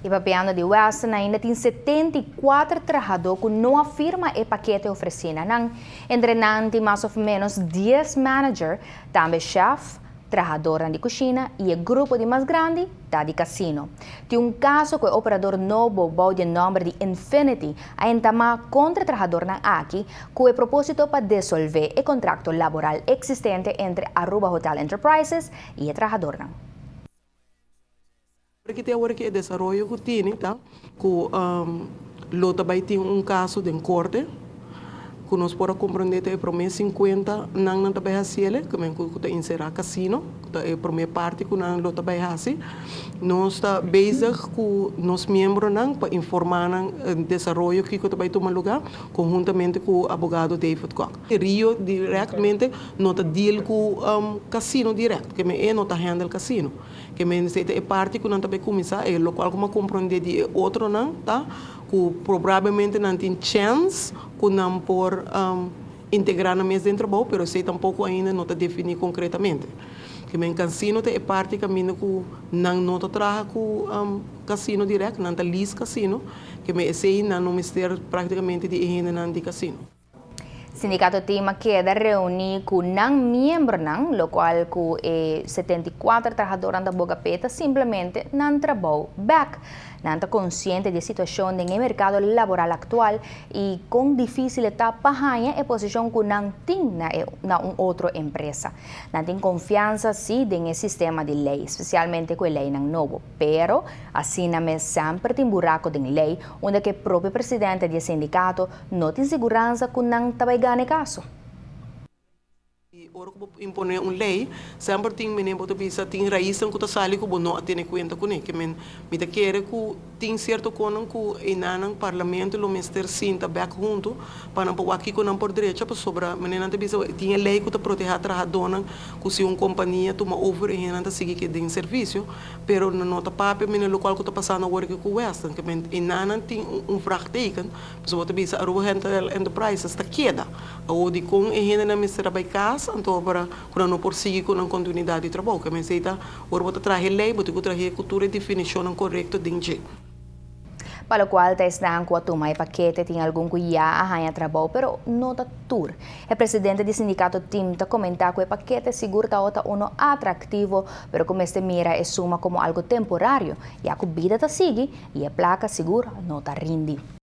Ipapeando de Weston ainda tem 74 trabalhadores que não afirma o paquete oferecido. Entre nanti mais ou menos 10 managers, também chef, trabalhadora de cozinha e o grupo de mais grande da de casino. Tem caso que o operador novo boude o nome de Infinity ainda mais contra trabalhador na aqui, com o propósito para dissolver o contrato laboral existente entre Aruba Hotel Enterprises e o trabalhador. Porque tem agora que é desenvolvimento que tem, tá? Que lo também tem caso de corte, que nós podemos compreender que é para mim 50 não também assim, que me que inserir casino, que é para mim parte que não lo também assim. Nós está bezig com nós membros não para informar o desenvolvimento que também toma lugar, conjuntamente com o advogado David Koch. Rio diretamente não está deal com casino direto, que me é não está handle casino. Que me é parte que não também começar, é local como compreender de outro não, tá? Que provavelmente não tem chance que não por integrar na mesa de trabalho, mas sei tampouco ainda não está definido concretamente. Que me casino é parte caminho que não está trabalha com casino direto, não está lis casino, que me sei não mistério praticamente de higiene de casino. Sindicato Tima queda reunir com não membro não, lo qual com 74 trabalhadores da Bogapeta simplesmente não trabalham back. Não está consciente da situação no mercado laboral atual e com difícil está pahanha a posição que não tem na outra empresa. Não tem confiança sim no sistema de lei, especialmente com a lei não novo. Pero assim não sempre tem buraco de lei, onde que o próprio presidente do sindicato não tem segurança que não está ganhando caso. Ora que impõe uma lei, sempre tem menino que bisa tem raiz que está sali que não tem conta com ele, que me te quer que tem certo conan que enanan parlamento lo mister sinta back junto para não aqui com não por direito para sobra menina te bisa tinha lei que te proteger trabalhador que se uma companhia toma over e não te seguir que tem serviço, pero não te pape menino local que está passando agora que com Western, que enanan tem vraagteken, pessoa te bisa Aruba Hotel Enterprises está queda, ou de com e ainda não mister by casa então para quando não prosseguir com a continuidade de trabalho, que me aceita, ora vou trazer lei, vou trazer cultura e definição correta de Para o qual está com a toma e paquete tem algum que já arranha trabalho, pero não está tur. O presidente do sindicato Tim está comentar que o paquete seguro está uno atrativo, pero como este mira é suma como algo temporário, e a vida está sigue e a placa segura não está rindi.